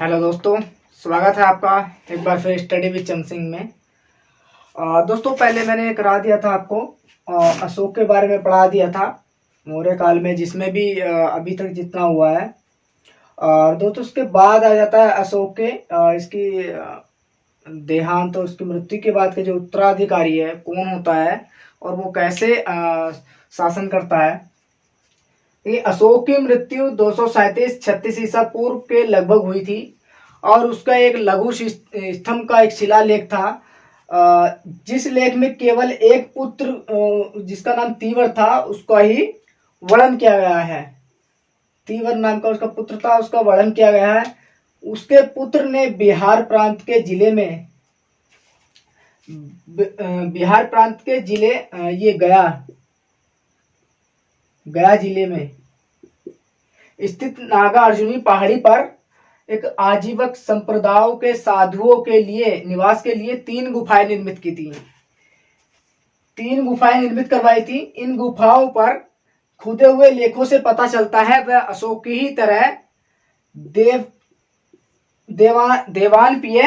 Hello दोस्तों, स्वागत है आपका एक बार फिर स्टडी विद चमसिंग में। दोस्तों, पहले मैंने करा दिया था आपको अशोक के बारे में पढ़ा दिया था मौर्य काल में, जिसमें भी अभी तक जितना हुआ है। और दोस्तों, उसके बाद आ जाता है अशोक के इसकी देहांत और उसकी मृत्यु के बाद के जो उत्तराधिकारी है कौन होता है और वो कैसे शासन करता है। ये अशोक की मृत्यु 237-36 ईसा पूर्व के लगभग हुई थी और उसका एक लघु स्तंभ का एक शिलालेख था, जिस लेख में केवल एक पुत्र जिसका नाम तीवर था उसका ही वर्णन किया गया है। तीवर नाम का उसका पुत्र था, उसका वर्णन किया गया है। उसके पुत्र ने बिहार प्रांत के जिले ये गया जिले में स्थित नागा अर्जुनी पहाड़ी पर एक आजीवक संप्रदायों के साधुओं के लिए निवास के लिए 3 गुफाएं निर्मित की थी। 3 गुफाएं निर्मित करवाई थी। इन गुफाओं पर खुदे हुए लेखों से पता चलता है वह अशोक की ही तरह देवानप्रिय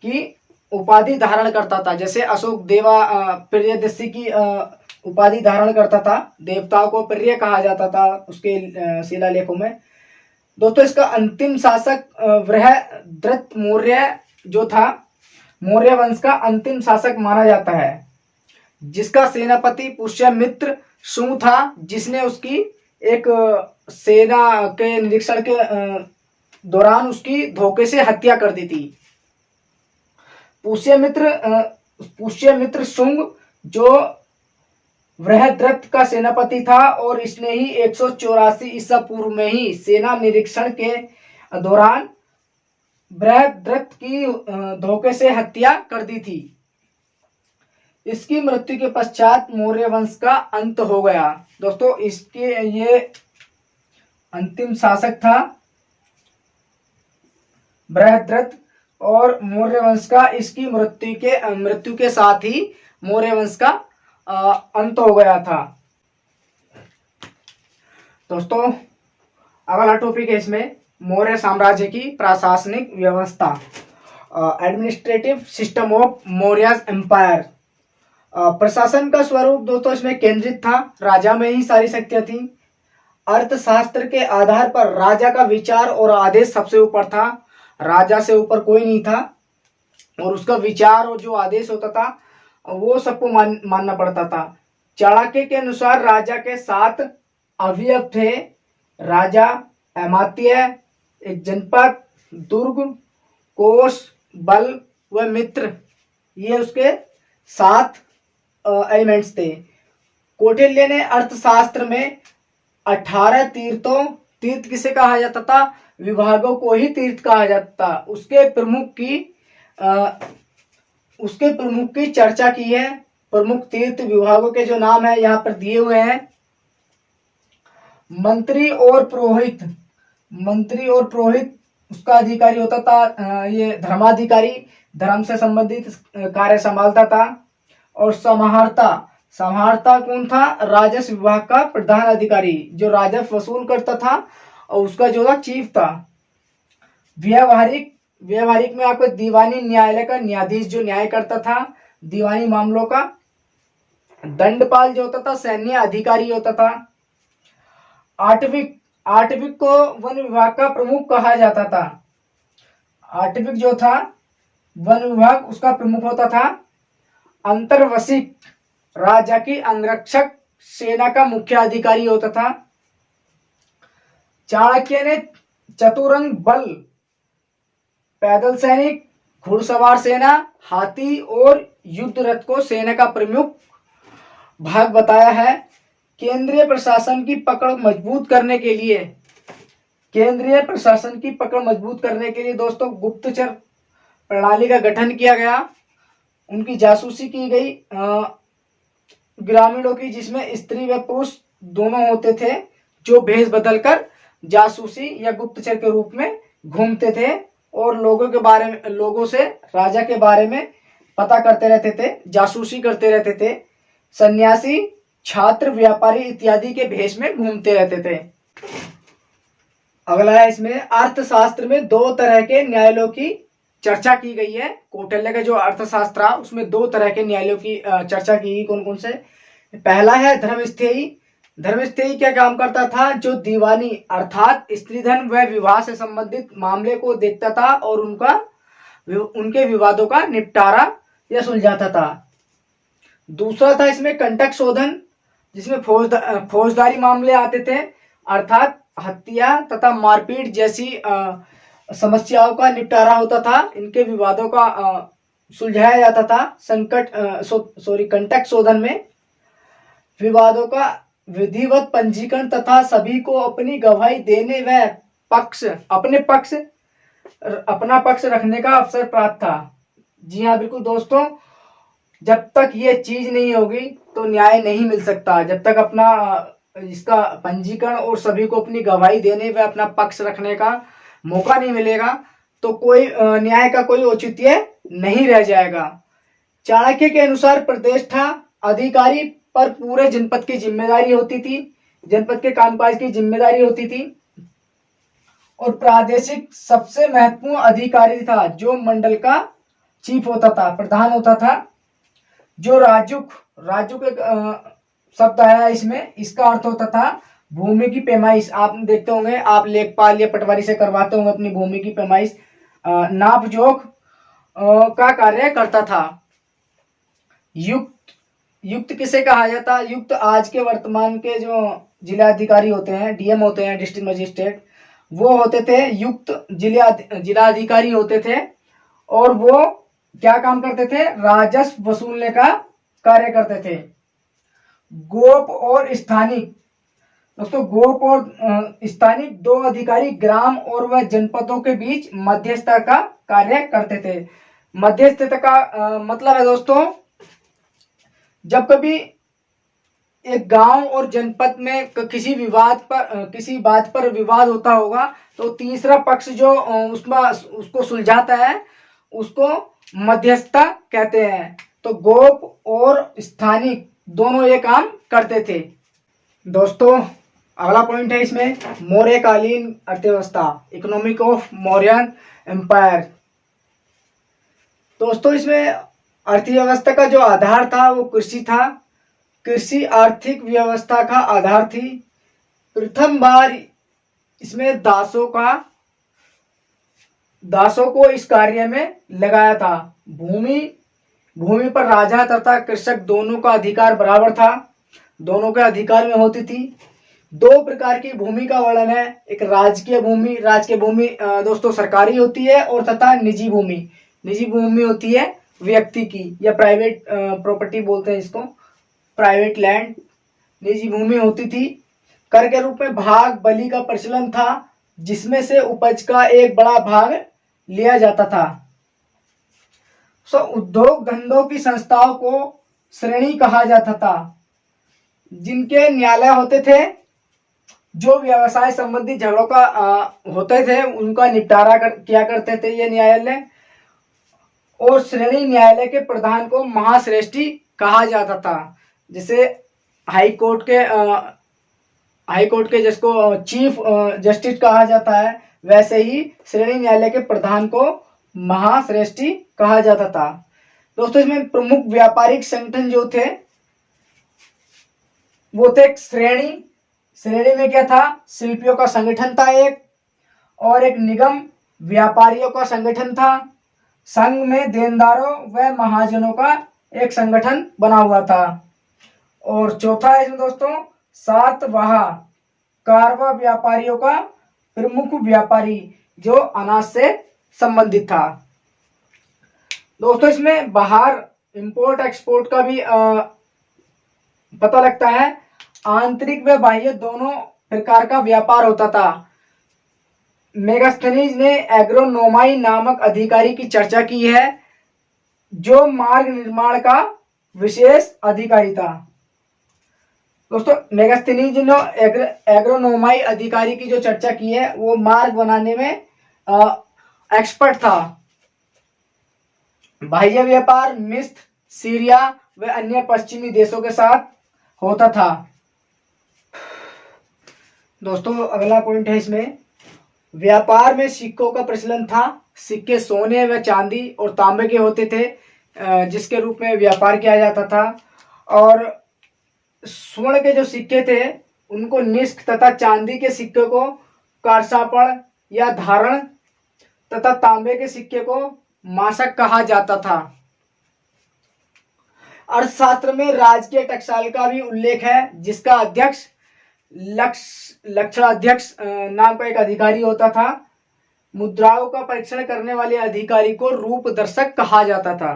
की उपाधि धारण करता था। जैसे अशोक प्रियदर्शी की उपाधि धारण करता था, देवताओं को प्रिय कहा जाता था उसके शिलालेखों में। दोस्तों, इसका अंतिम शासक बृहद्रथ मौर्य जो था, मौर्य वंश का अंतिम शासक माना जाता है, जिसका सेनापति पुष्यमित्र शुंग था, जिसने उसकी एक सेना के निरीक्षण के दौरान उसकी धोखे से हत्या कर दी थी। पुष्यमित्र शुंग जो बृहद्रथ का सेनापति था और इसने ही 184 ईसा पूर्व में ही सेना निरीक्षण के दौरान बृहद्रथ की धोखे से हत्या कर दी थी। इसकी मृत्यु के पश्चात मौर्य वंश का अंत हो गया। दोस्तों, इसके ये अंतिम शासक था बृहद्रथ और मौर्य वंश का इसकी मृत्यु के साथ ही मौर्य वंश का अंत हो गया था। दोस्तों, अगला टॉपिक है इसमें मौर्य साम्राज्य की प्रशासनिक व्यवस्था, administrative system of Maurya empire. प्रशासन का स्वरूप दोस्तों इसमें केंद्रित था, राजा में ही सारी शक्तियां थी। अर्थशास्त्र के आधार पर राजा का विचार और आदेश सबसे ऊपर था, राजा से ऊपर कोई नहीं था, और उसका विचार और जो आदेश होता था वो सबको मानना पड़ता था। चाणक्य के अनुसार राजा के 7 अवयव थे: राजा, अमात्य, एक जनपद, दुर्ग, कोष, बल व मित्र। ये उसके 7 एलिमेंट्स थे। कौटिल्य ने अर्थशास्त्र में 18 तीर्थ किसे कहा जाता था? विभागों को ही तीर्थ कहा जाता था। उसके प्रमुख की चर्चा की है। प्रमुख तीर्थ विभागों के जो नाम है यहाँ पर दिए हुए हैं। मंत्री और पुरोहित उसका अधिकारी होता था। ये धर्माधिकारी धर्म से संबंधित कार्य संभालता था। और समाहर्ता कौन था? राजस्व विभाग का प्रधान अधिकारी जो राजस्व वसूल करता था और उसका जो था चीफ था। व्यवहारिक में आपको दीवानी न्यायालय का न्यायाधीश जो न्याय करता था दीवानी मामलों का। दंडपाल जो होता था सैन्य अधिकारी होता था। आटविक को वन विभाग का प्रमुख कहा जाता था। आटविक जो था वन विभाग उसका प्रमुख होता था। अंतर्वसिक राजा की अंगरक्षक सेना का मुख्य अधिकारी होता था। चाणक्य ने चतुरंग बल, पैदल सैनिक, घुड़सवार सेना, हाथी और युद्ध रथ को सेना का प्रमुख भाग बताया है। केंद्रीय प्रशासन की पकड़ मजबूत करने के लिए दोस्तों गुप्तचर प्रणाली का गठन किया गया। उनकी जासूसी की गई ग्रामीणों की, जिसमें स्त्री व पुरुष दोनों होते थे, जो भेष बदलकर जासूसी या गुप्तचर के रूप में घूमते थे और लोगों से राजा के बारे में पता करते रहते थे, जासूसी करते रहते थे। सन्यासी, छात्र, व्यापारी इत्यादि के भेष में घूमते रहते थे। अगला है इसमें अर्थशास्त्र में दो तरह के न्यायालयों की चर्चा की गई है। कौटिल्य का जो अर्थशास्त्र है उसमें दो तरह के न्यायालयों की चर्चा की गई। कौन कौन से? पहला है धर्मस्थेयी। धर्मस्थेयी क्या काम करता था? जो दीवानी अर्थात स्त्रीधन व विवाह से संबंधित मामले को देखता था और उनके विवादों का निपटारा या सुलझाता था। दूसरा था इसमें कंटक शोधन, जिसमें फौजदारी मामले आते थे, अर्थात हत्या तथा मारपीट जैसी समस्याओं का निपटारा होता था, इनके विवादों का सुलझाया जाता था। कंटक शोधन में विवादों का विधिवत पंजीकरण तथा सभी को अपनी गवाही देने व अपना पक्ष रखने का अवसर प्राप्त था। जी हाँ, बिल्कुल दोस्तों, जब तक ये चीज नहीं होगी तो न्याय नहीं मिल सकता। जब तक अपना इसका पंजीकरण और सभी को अपनी गवाही देने व अपना पक्ष रखने का मौका नहीं मिलेगा तो कोई न्याय का कोई औचित्य नहीं रह जाएगा। चाणक्य के अनुसार प्रतिष्ठा अधिकारी पर पूरे जनपद की जिम्मेदारी होती थी, जनपद के कामकाज की जिम्मेदारी होती थी। और प्रादेशिक सबसे महत्वपूर्ण अधिकारी था जो मंडल का चीफ होता था, प्रधान होता था। जो राजुक के शब्द आया इसमें, इसका अर्थ होता था भूमि की पैमाइश। आप देखते होंगे, आप लेखपाल या पटवारी से करवाते होंगे अपनी भूमि की पैमाइश, नाप जोख का कार्य करता था। युक्त किसे कहा जाता? युक्त आज के वर्तमान के जो जिलाधिकारी होते हैं, डीएम होते हैं, डिस्ट्रिक्ट मजिस्ट्रेट, वो होते थे युक्त जिलाधिकारी होते थे। और वो क्या काम करते थे? राजस्व वसूलने का कार्य करते थे। गोप और स्थानिक, दोस्तों गोप और स्थानिक दो अधिकारी ग्राम और वह जनपदों के बीच मध्यस्थता का कार्य करते थे। मध्यस्थता का मतलब है दोस्तों, जब कभी एक गांव और जनपद में किसी बात पर विवाद होता होगा तो तीसरा पक्ष जो उसको सुलझाता है उसको मध्यस्थता कहते हैं। तो गोप और स्थानिक दोनों ये काम करते थे। दोस्तों अगला पॉइंट है इसमें मौर्यकालीन अर्थव्यवस्था, इकोनॉमिक ऑफ मौर्यन एम्पायर। दोस्तों इसमें अर्थव्यवस्था का जो आधार था वो कृषि था। कृषि आर्थिक व्यवस्था का आधार थी। प्रथम बार इसमें दासों को इस कार्य में लगाया था। भूमि पर राजा तथा कृषक दोनों का अधिकार बराबर था, दोनों के अधिकार में होती थी। दो प्रकार की भूमि का वर्णन है, एक राजकीय भूमि दोस्तों सरकारी होती है, और तथा निजी भूमि होती है व्यक्ति की या प्राइवेट प्रॉपर्टी बोलते हैं इसको, प्राइवेट लैंड। निजी भूमि होती थी। कर के रूप में भाग बलि का प्रचलन था, जिसमें से उपज का एक बड़ा भाग लिया जाता था। उद्योग धंधों की संस्थाओं को श्रेणी कहा जाता था, जिनके न्यायालय होते थे। जो व्यवसाय संबंधी झगड़ों का होते थे उनका निपटारा किया करते थे ये न्यायालय। और श्रेणी न्यायालय के प्रधान को महाश्रेष्ठी कहा जाता था। जैसे हाई कोर्ट के जिसको चीफ जस्टिस कहा जाता है, वैसे ही श्रेणी न्यायालय के प्रधान को महाश्रेष्ठी कहा जाता था। दोस्तों इसमें प्रमुख व्यापारिक संगठन जो थे वो थे श्रेणी में क्या था? शिल्पियों का संगठन था एक, और एक निगम व्यापारियों का संगठन था। संघ में देनदारों व महाजनों का एक संगठन बना हुआ था। और चौथा है इसमें दोस्तों सातवाहा कारवा व्यापारियों का प्रमुख व्यापारी जो अनाज से संबंधित था। दोस्तों इसमें बाहर इंपोर्ट एक्सपोर्ट का भी पता लगता है। आंतरिक व बाह्य दोनों प्रकार का व्यापार होता था। मेगास्थनीज ने एग्रोनोमाई नामक अधिकारी की चर्चा की है, जो मार्ग निर्माण का विशेष अधिकारी था। दोस्तों मेगास्थनीज ने एग्रोनोमाई अधिकारी की जो चर्चा की है वो मार्ग बनाने में एक्सपर्ट था। बाह्य व्यापार मिस्र, सीरिया व अन्य पश्चिमी देशों के साथ होता था। दोस्तों अगला पॉइंट है इसमें व्यापार में सिक्कों का प्रचलन था। सिक्के सोने व चांदी और तांबे के होते थे, जिसके रूप में व्यापार किया जाता था। और स्वर्ण के जो सिक्के थे उनको निष्क तथा चांदी के सिक्के को कारसापण या धारण तथा तांबे के सिक्के को मासक कहा जाता था। अर्थशास्त्र में राजकीय टकसाल का भी उल्लेख है, जिसका अध्यक्ष लक्षाध्यक्ष नाम का एक अधिकारी होता था। मुद्राओं का परीक्षण करने वाले अधिकारी को रूप दर्शक कहा जाता था।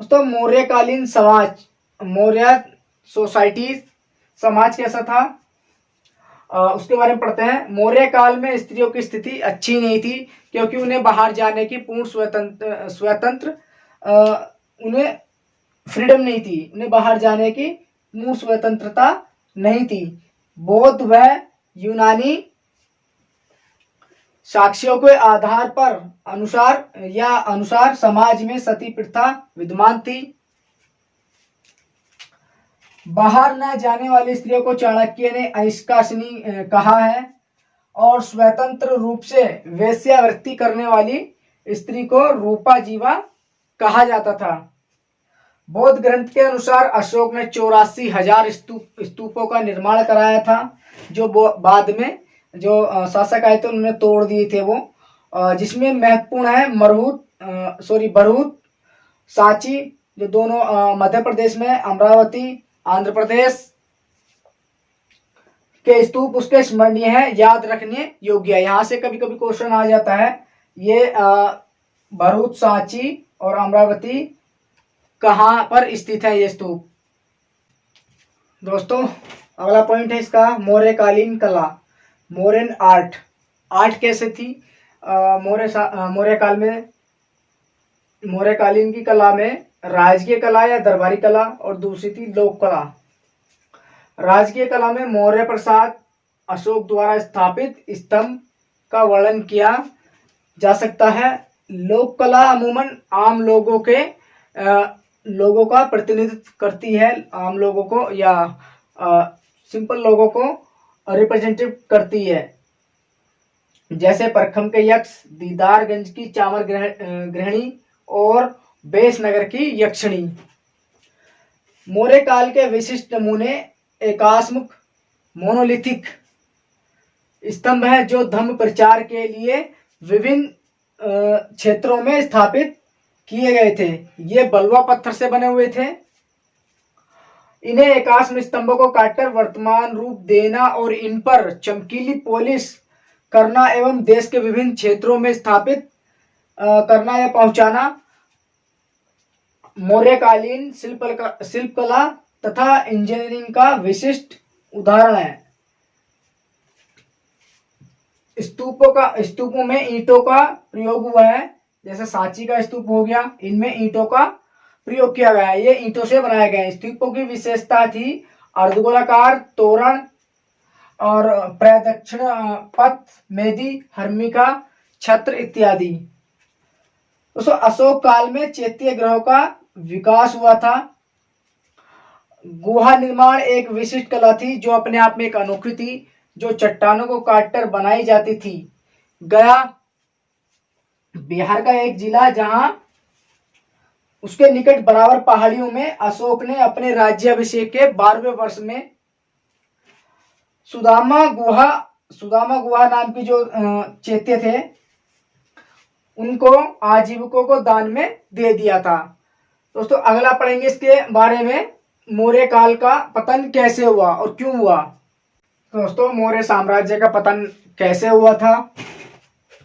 दोस्तों, मौर्यकालीन समाज, मौर्य सोसाइटी समाज कैसा था उसके बारे में पढ़ते हैं। मौर्य काल में स्त्रियों की स्थिति अच्छी नहीं थी, क्योंकि उन्हें बाहर जाने की पूर्ण स्वतंत्र उन्हें फ्रीडम नहीं थी, उन्हें बाहर जाने की पूर्ण स्वतंत्रता नहीं थी। बौद्ध व यूनानी साक्ष्यों के आधार पर अनुसार समाज में सती प्रथा विद्यमान थी। बाहर न जाने वाली स्त्रियों को चाणक्य ने अनिष्कासनी कहा है, और स्वतंत्र रूप से वेश्यावृत्ति करने वाली स्त्री को रूपा जीवा कहा जाता था। बौद्ध ग्रंथ के अनुसार अशोक ने 84,000 स्तूपों का निर्माण कराया था, जो बाद में जो शासक आए थे उन्होंने तोड़ दिए थे वो, जिसमें महत्वपूर्ण है भरूच, सांची, जो दोनों मध्य प्रदेश में, अमरावती आंध्र प्रदेश के स्तूप उसके स्मरणीय है, याद रखने योग्य है। यहाँ से कभी कभी क्वेश्चन आ जाता है, ये भरूच, सांची और अमरावती कहाँ पर स्थित है ये स्तूप। दोस्तों, अगला पॉइंट है इसका मौर्यकालीन कला, मौर्यन आर्ट। आर्ट कैसे थी मौर्यकालीन की कला में राजकीय कला या दरबारी कला, और दूसरी थी लोक कला। राजकीय कला में मौर्य प्रसाद अशोक द्वारा स्थापित स्तंभ का वर्णन किया जा सकता है। लोक कला अमूमन आम लोगों का प्रतिनिधित्व करती है, आम लोगों को या सिंपल लोगों को रिप्रेजेंटेटिव करती है, जैसे परखम के यक्ष, दीदारगंज की चामर गृहिणी और बेसनगर की यक्षिणी। मौर्य काल के विशिष्ट नमूने एकाश्मुख मोनोलिथिक स्तंभ है, जो धर्म प्रचार के लिए विभिन्न क्षेत्रों में स्थापित किए गए थे। ये बलुआ पत्थर से बने हुए थे। इन्हें एकाश्म स्तंभों को काटकर वर्तमान रूप देना और इन पर चमकीली पॉलिश करना एवं देश के विभिन्न क्षेत्रों में स्थापित करना या पहुंचाना मौर्यकालीन शिल्पकला तथा इंजीनियरिंग का विशिष्ट उदाहरण है। स्तूपों में ईंटों का प्रयोग हुआ है, जैसे सांची का स्तूप हो गया, इनमें ईंटों का प्रयोग किया गया है, ये ईंटों से बनाए गए। स्तूपों की विशेषता थी अर्धगोलाकार तोरण और प्रदक्षिण पथ, मेदी, हर्मिका, छत्र इत्यादि। दोस्तों, अशोक काल में चैत्य ग्रहों का विकास हुआ था। गुहा निर्माण एक विशिष्ट कला थी, जो अपने आप में एक अनोखी थी, जो चट्टानों को काटकर बनाई जाती थी। गया बिहार का एक जिला, जहां उसके निकट बराबर पहाड़ियों में अशोक ने अपने राज्याभिषेक के 12वें वर्ष में सुदामा गुहा नाम की जो चैत्य थे, उनको आजीविकों को दान में दे दिया था। दोस्तों, अगला पढ़ेंगे इसके बारे में, मौर्य काल का पतन कैसे हुआ और क्यों हुआ। दोस्तों, मौर्य साम्राज्य का पतन कैसे हुआ था,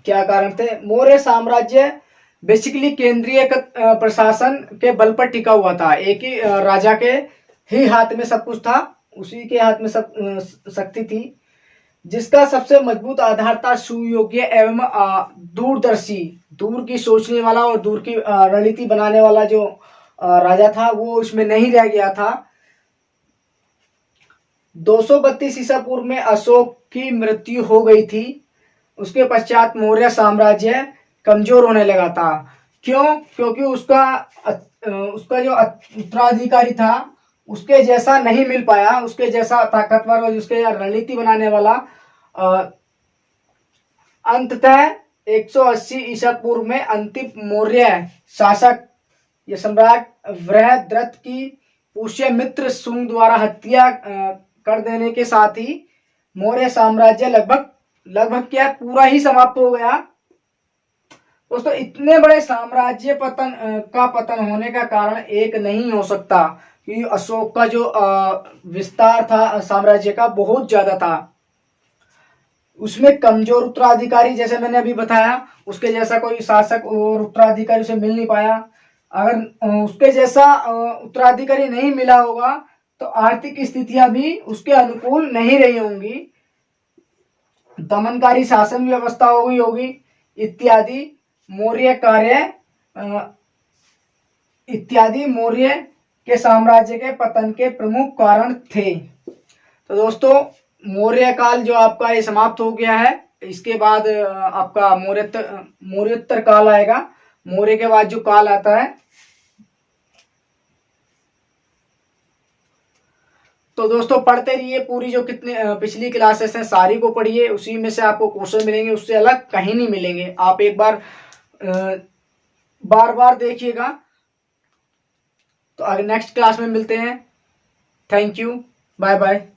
क्या कारण थे। मौर्य साम्राज्य बेसिकली केंद्रीय प्रशासन के बल पर टिका हुआ था। एक ही राजा के ही हाथ में सब कुछ था, उसी के हाथ में सब शक्ति थी, जिसका सबसे मजबूत आधार था सुयोग्य एवं दूरदर्शी, दूर की सोचने वाला और दूर की रणनीति बनाने वाला जो राजा था, वो उसमें नहीं रह गया था। 232 ईसा पूर्व में अशोक की मृत्यु हो गई थी। उसके पश्चात मौर्य साम्राज्य कमजोर होने लगा था। क्यों? क्योंकि उसका जो उत्तराधिकारी था, उसके जैसा नहीं मिल पाया, उसके जैसा ताकतवर और उसके रणनीति बनाने वाला अंततः 180 ईसा पूर्व में अंतिम मौर्य शासक या सम्राट बृहद्रथ की पुष्यमित्र शुंग द्वारा हत्या कर देने के साथ ही मौर्य साम्राज्य लगभग क्या पूरा ही समाप्त हो गया। दोस्तों इतने बड़े साम्राज्य का पतन होने का कारण एक नहीं हो सकता, क्योंकि अशोक का जो विस्तार था साम्राज्य का बहुत ज्यादा था। उसमें कमजोर उत्तराधिकारी, जैसे मैंने अभी बताया, उसके जैसा कोई शासक और उत्तराधिकारी उसे मिल नहीं पाया। अगर उसके जैसा उत्तराधिकारी नहीं मिला होगा तो आर्थिक स्थितियां भी उसके अनुकूल नहीं रही होंगी, दमनकारी शासन व्यवस्था होगी इत्यादि मौर्य के साम्राज्य के पतन के प्रमुख कारण थे। तो दोस्तों मौर्य काल जो आपका ये समाप्त हो गया है। इसके बाद आपका मौर्योत्तर काल आएगा। मौर्य के बाद जो काल आता है, तो दोस्तों पढ़ते रहिए। पूरी जो कितने पिछली क्लासेस हैं सारी को पढ़िए, उसी में से आपको क्वेश्चन मिलेंगे, उससे अलग कहीं नहीं मिलेंगे। आप एक बार बार बार देखिएगा। तो अगर नेक्स्ट क्लास में मिलते हैं। Thank you, bye bye.